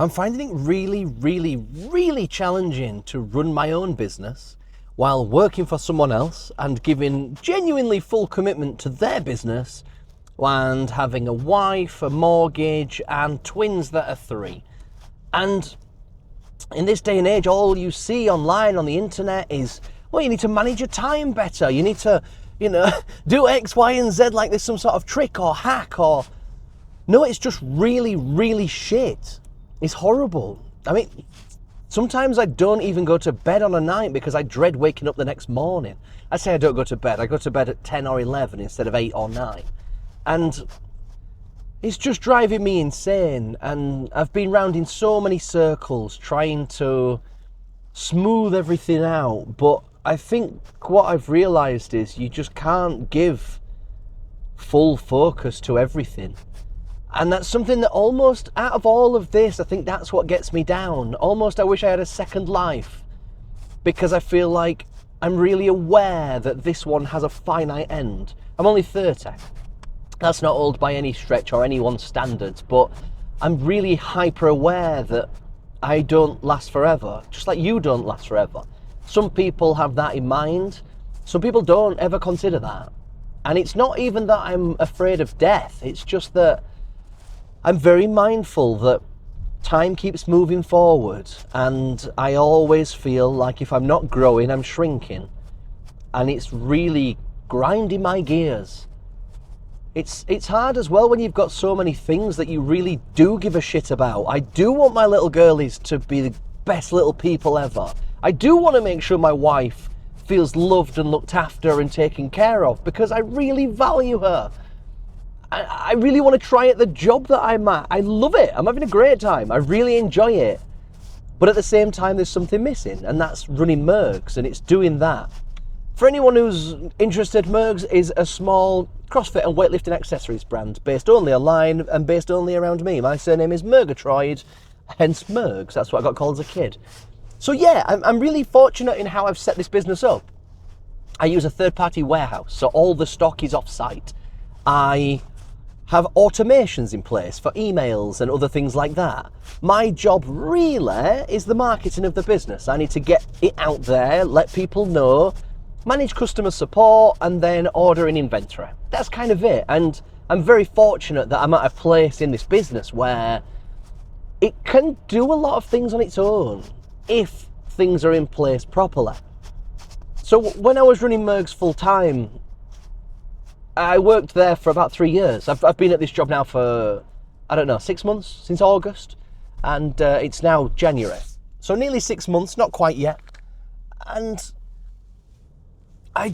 I'm finding it really, really, really challenging to run my own business while working for someone else and giving genuinely full commitment to their business and having a wife, a mortgage, and twins that are 3. And in this day and age, all you see online on the internet is, well, you need to manage your time better. You need to, do X, Y, and Z like there's some sort of trick or hack or... No, it's just really, really shit. It's horrible. I mean, sometimes I don't even go to bed on a night because I dread waking up the next morning. I say I don't go to bed. I go to bed at 10 or 11 instead of 8 or 9. And it's just driving me insane. And I've been round in so many circles trying to smooth everything out. But I think what I've realised is you just can't give full focus to everything. And that's something that almost, out of all of this, I think that's what gets me down. Almost I wish I had a second life, because I feel like I'm really aware that this one has a finite end. I'm only 30. That's not old by any stretch or anyone's standards, but I'm really hyper aware that I don't last forever, just like you don't last forever. Some people have that in mind. Some people don't ever consider that. And it's not even that I'm afraid of death. It's just that I'm very mindful that time keeps moving forward, and I always feel like if I'm not growing, I'm shrinking. And it's really grinding my gears. It's hard as well when you've got so many things that you really do give a shit about. I do want my little girlies to be the best little people ever. I do want to make sure my wife feels loved and looked after and taken care of, because I really value her. I really want to try at the job that I'm at. I love it. I'm having a great time. I really enjoy it. But at the same time, there's something missing, and that's running Murgs, and it's doing that. For anyone who's interested, Murgs is a small CrossFit and weightlifting accessories brand based only online and based only around me. My surname is Murgatroyd, hence Murgs. That's what I got called as a kid. So yeah, I'm really fortunate in how I've set this business up. I use a third-party warehouse, so all the stock is off-site. I have automations in place for emails and other things like that. My job really is the marketing of the business. I need to get it out there, let people know, manage customer support, and then order in inventory. That's kind of it. And I'm very fortunate that I'm at a place in this business where it can do a lot of things on its own if things are in place properly. So when I was running Murgs full time, I worked there for about 3 years. I've been at this job now for, 6 months, since August, and it's now January. So nearly 6 months, not quite yet. And I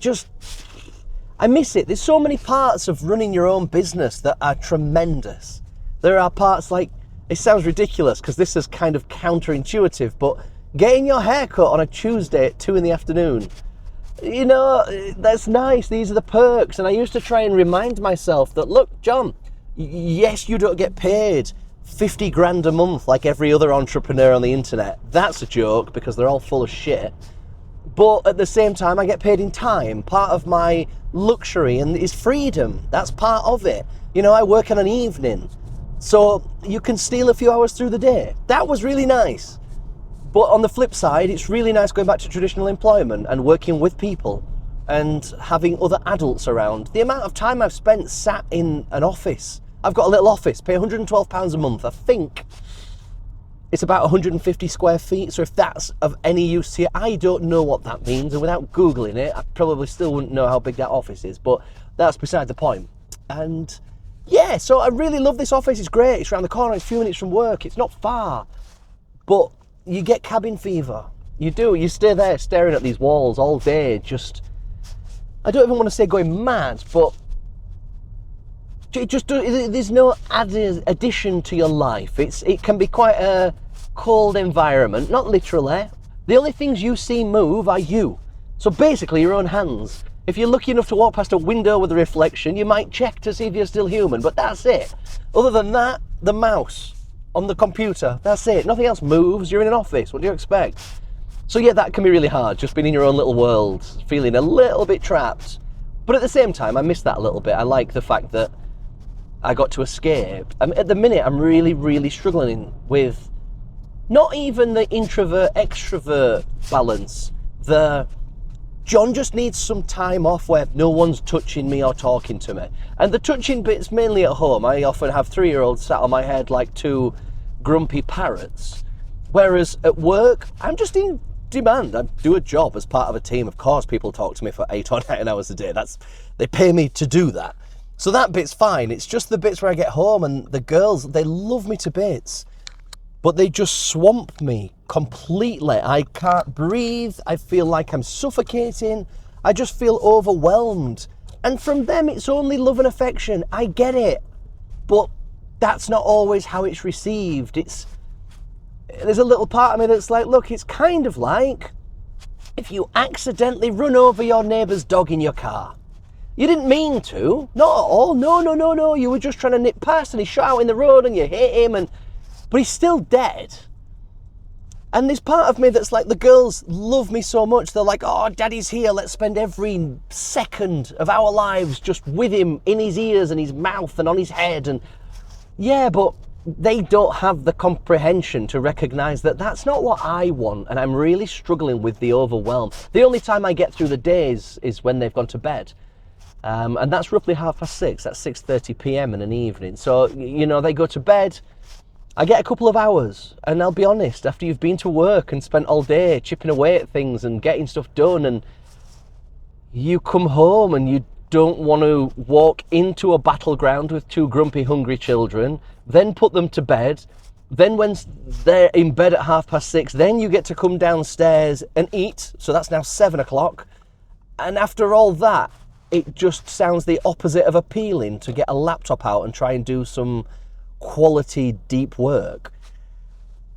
miss it. There's so many parts of running your own business that are tremendous. There are parts like, it sounds ridiculous because this is kind of counterintuitive, but getting your hair cut on a Tuesday at 2 p.m, that's nice. These are the perks. And I used to try and remind myself that, look, John, yes, you don't get paid 50 grand a month like every other entrepreneur on the internet. That's a joke because they're all full of shit. But at the same time, I get paid in time. Part of my luxury and is freedom. That's part of it. I work on an evening, so you can steal a few hours through the day. That was really nice. But on the flip side, it's really nice going back to traditional employment and working with people and having other adults around. The amount of time I've spent sat in an office. I've got a little office, pay £112 a month. I think it's about 150 square feet. So if that's of any use to you, I don't know what that means. And without Googling it, I probably still wouldn't know how big that office is. But that's beside the point. And yeah, so I really love this office. It's great. It's around the corner. It's a few minutes from work. It's not far. But you get cabin fever. You do. You stay there staring at these walls all day. I don't even want to say going mad, but there's no addition to your life. It can be quite a cold environment, not literally. The only things you see move are you. So basically your own hands. If you're lucky enough to walk past a window with a reflection, you might check to see if you're still human, but that's it. Other than that, the mouse on the computer, that's it. Nothing else moves. You're in an office. What do you expect? So yeah, that can be really hard, just being in your own little world, feeling a little bit trapped. But at the same time, I miss that a little bit. I like the fact that I got to escape. At the minute, I'm really, really struggling with Not even the introvert-extrovert balance. The John just needs some time off where no one's touching me or talking to me. And the touching bit's mainly at home. I often have 3-year-olds sat on my head like two grumpy parrots. Whereas at work, I'm just in demand. I do a job as part of a team. Of course, people talk to me for 8 or 9 hours a day. They pay me to do that. So that bit's fine. It's just the bits where I get home and the girls, they love me to bits. But they just swamp me completely. I can't breathe. I feel like I'm suffocating. I just feel overwhelmed. And from them, it's only love and affection. I get it. But that's not always how it's received. There's a little part of me that's like, look, it's kind of like if you accidentally run over your neighbour's dog in your car. You didn't mean to. Not at all. No. You were just trying to nip past and he shot out in the road and you hit him but he's still dead. And there's part of me that's like, the girls love me so much. They're like, oh, daddy's here. Let's spend every second of our lives just with him in his ears and his mouth and on his head. And yeah, but they don't have the comprehension to recognise that that's not what I want. And I'm really struggling with the overwhelm. The only time I get through the days is when they've gone to bed. And that's roughly 6:30. That's 6:30 p.m. in an evening. So, they go to bed. I get a couple of hours, and I'll be honest, after you've been to work and spent all day chipping away at things and getting stuff done, and you come home and you don't want to walk into a battleground with 2 grumpy, hungry children, then put them to bed, then when they're in bed at 6:30, then you get to come downstairs and eat, so that's now 7 o'clock, and after all that, it just sounds the opposite of appealing to get a laptop out and try and do some quality deep work.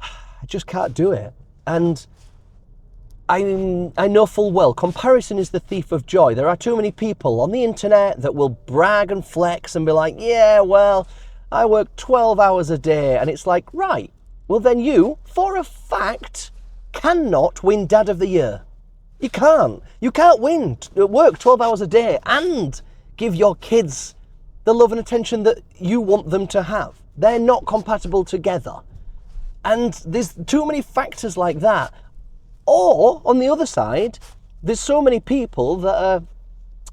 I just can't do it. And I know full well comparison is the thief of joy. There are too many people on the internet that will brag and flex and be like, yeah, well, I work 12 hours a day. And it's like, right, well then you, for a fact, cannot win Dad of the Year. You can't work 12 hours a day and give your kids the love and attention that you want them to have. They're not compatible together. And there's too many factors like that. Or, on the other side, there's so many people that are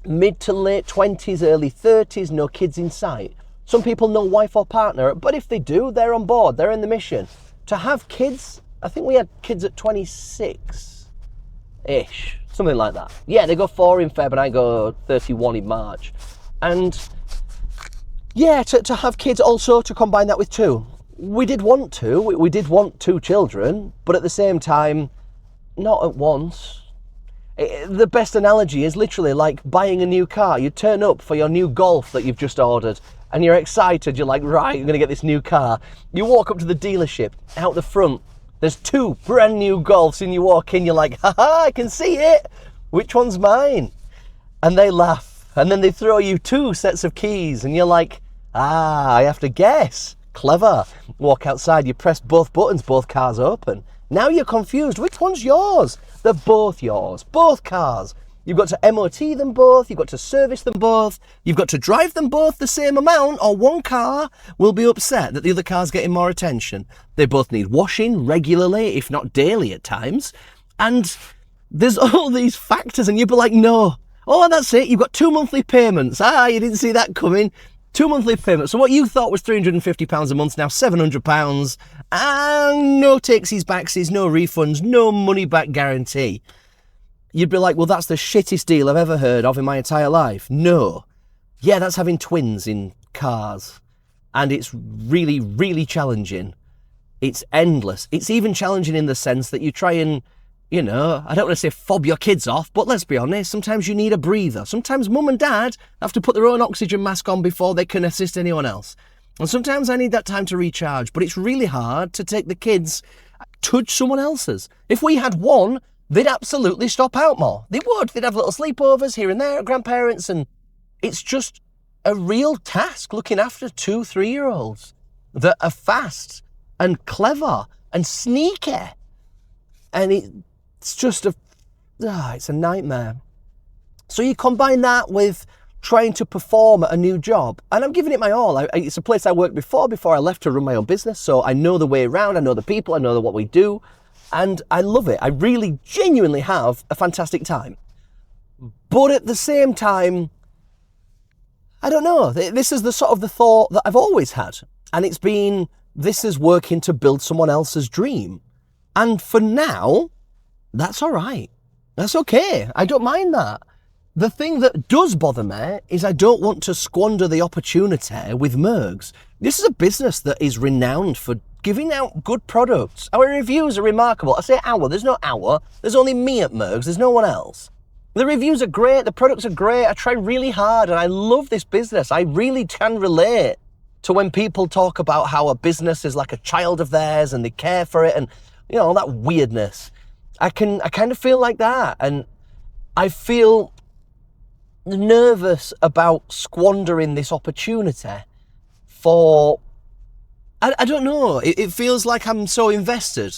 mid to late 20s, early 30s, no kids in sight. Some people no wife or partner, but if they do, they're on board, they're in the mission. To have kids, I think we had kids at 26-ish, something like that. Yeah, they go 4 in Feb and I go 31 in March. And yeah, to have kids also, to combine that with 2. We did want 2. We did want 2 children, but at the same time, not at once. The best analogy is literally like buying a new car. You turn up for your new Golf that you've just ordered and you're excited. You're like, right, I'm going to get this new car. You walk up to the dealership, out the front, there's 2 brand new Golfs and you walk in, you're like, haha, I can see it. Which one's mine? And they laugh. And then they throw you 2 sets of keys and you're like, I have to guess. Clever. Walk outside, you press both buttons, both cars open. Now you're confused. Which one's yours? They're both yours. Both cars. You've got to MOT them both. You've got to service them both. You've got to drive them both the same amount, or one car will be upset that the other car's getting more attention. They both need washing regularly, if not daily at times. And there's all these factors and you'd be like, no. Oh, that's it. You've got 2 monthly payments. You didn't see that coming. 2 monthly payments. So what you thought was £350 a month, now £700. And no takesies, backsies, no refunds, no money back guarantee. You'd be like, well, that's the shittest deal I've ever heard of in my entire life. No. Yeah, that's having twins in cars. And it's really, really challenging. It's endless. It's even challenging in the sense that you try and, I don't want to say fob your kids off, but let's be honest, sometimes you need a breather. Sometimes mum and dad have to put their own oxygen mask on before they can assist anyone else. And sometimes I need that time to recharge, but it's really hard to take the kids, touch someone else's. If we had one, they'd absolutely stop out more. They would. They'd have little sleepovers here and there at grandparents, and it's just a real task looking after 2, 3-year-olds that are fast and clever and sneaky. And it's just it's a nightmare. So you combine that with trying to perform at a new job. And I'm giving it my all. It's a place I worked before I left to run my own business. So I know the way around, I know the people, I know what we do. And I love it. I really genuinely have a fantastic time. But at the same time, I don't know. This is the sort of the thought that I've always had. And it's been, this is working to build someone else's dream. And for now, that's all right. That's okay. I don't mind that. The thing that does bother me is I don't want to squander the opportunity with Murgs. This is a business that is renowned for giving out good products. Our reviews are remarkable. I say our, there's no our. There's only me at Murgs. There's no one else. The reviews are great. The products are great. I try really hard and I love this business. I really can relate to when people talk about how a business is like a child of theirs and they care for it and, you know, all that weirdness. I kind of feel like that. And I feel nervous about squandering this opportunity for, I don't know, it feels like I'm so invested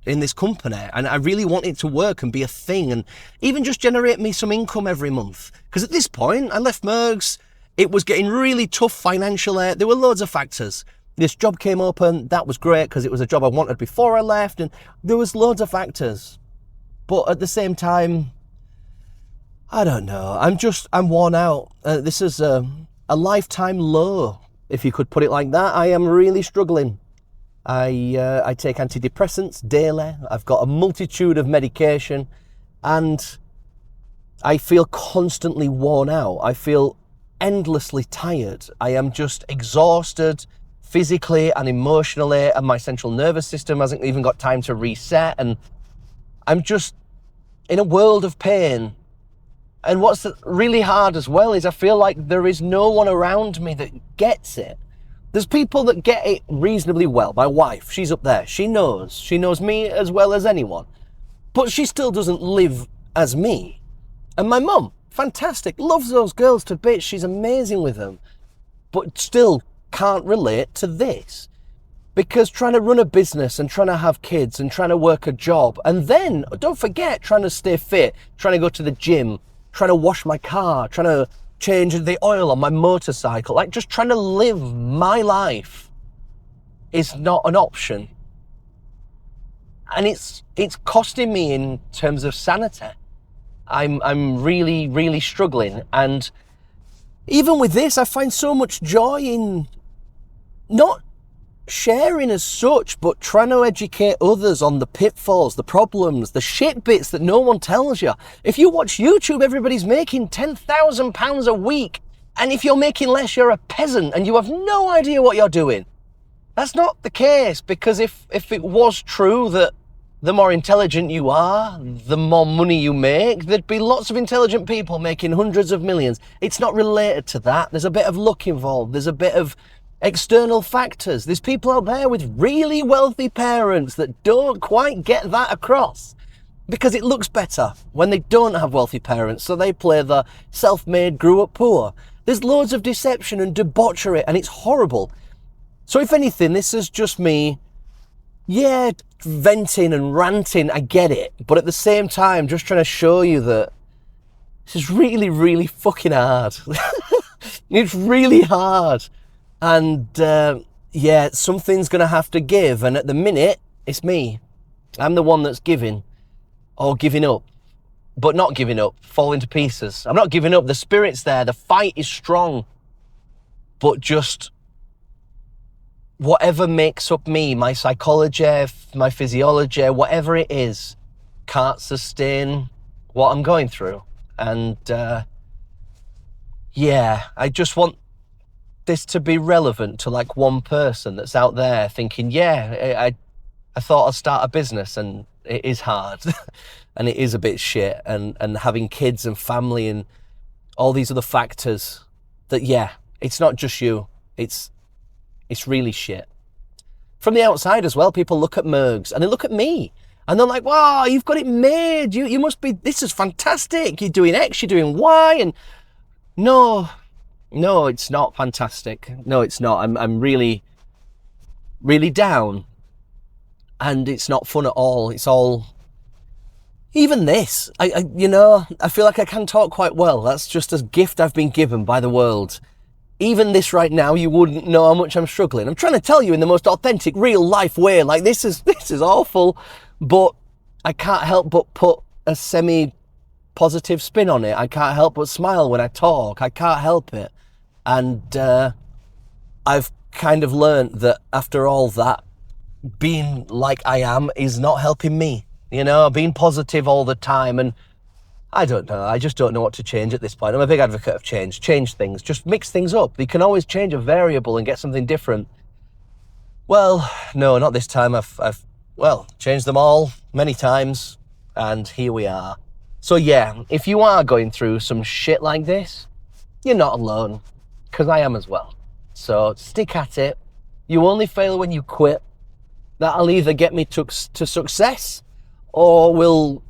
in this company and I really want it to work and be a thing and even just generate me some income every month. Because at this point, I left Murgs, it was getting really tough financially, there were loads of factors. This job came open, that was great because it was a job I wanted before I left and there was loads of factors. But at the same time, I don't know. I'm worn out. This is a lifetime low, if you could put it like that. I am really struggling. I take antidepressants daily. I've got a multitude of medication and I feel constantly worn out. I feel endlessly tired. I am just exhausted physically and emotionally and my central nervous system hasn't even got time to reset and I'm just in a world of pain. And what's really hard as well is I feel like there is no one around me that gets it. There's people that get it reasonably well. My wife, she's up there. She knows me as well as anyone. But she still doesn't live as me. And my mum, fantastic, loves those girls to bits. She's amazing with them. But still can't relate to this. Because trying to run a business and trying to have kids and trying to work a job and then, don't forget, trying to stay fit, trying to go to the gym, trying to wash my car, trying to change the oil on my motorcycle, like just trying to live my life is not an option. And it's costing me in terms of sanity. I'm really, really struggling. And even with this, I find so much joy in not sharing as such, but trying to educate others on the pitfalls, the problems, the shit bits that no one tells you. If you watch YouTube, everybody's making £10,000 a week. And if you're making less, you're a peasant and you have no idea what you're doing. That's not the case, because if it was true that the more intelligent you are, the more money you make, there'd be lots of intelligent people making hundreds of millions. It's not related to that. There's a bit of luck involved. There's a bit of external factors. There's people out there with really wealthy parents that don't quite get that across because it looks better when they don't have wealthy parents, so they play the self-made, grew up poor. There's loads of deception and debauchery and it's horrible. So if anything, this is just me, venting and ranting, I get it, but at the same time just trying to show you that this is really, really fucking hard. It's really hard. And something's going to have to give. And at the minute, it's me. I'm the one that's giving or giving up, but not giving up, falling to pieces. I'm not giving up. The spirit's there. The fight is strong. But just whatever makes up me, my psychology, my physiology, whatever it is, can't sustain what I'm going through. And I just want this to be relevant to like one person that's out there thinking, I thought I'd start a business and it is hard and it is a bit shit and having kids and family and all these other factors that, it's not just you, it's really shit. From the outside as well, people look at Murgs and they look at me and they're like, wow, you've got it made. You must be, this is fantastic. You're doing X, you're doing Y. And no, it's not fantastic. No, it's not. I'm really, really down. And it's not fun at all. It's all, even this, I feel like I can talk quite well. That's just a gift I've been given by the world. Even this right now, you wouldn't know how much I'm struggling. I'm trying to tell you in the most authentic, real life way. Like, this is awful, but I can't help but put a semi-positive spin on it. I can't help but smile when I talk. I can't help it. And I've kind of learned that after all that, being like I am is not helping me. Being positive all the time, and I don't know. I just don't know what to change at this point. I'm a big advocate of change. Change things. Just mix things up. You can always change a variable and get something different. Well, no, not this time. I've changed them all many times, and here we are. So yeah, if you are going through some shit like this, you're not alone, because I am as well. So stick at it. You only fail when you quit. That'll either get me to success or will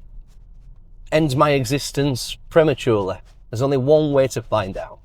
end my existence prematurely. There's only one way to find out.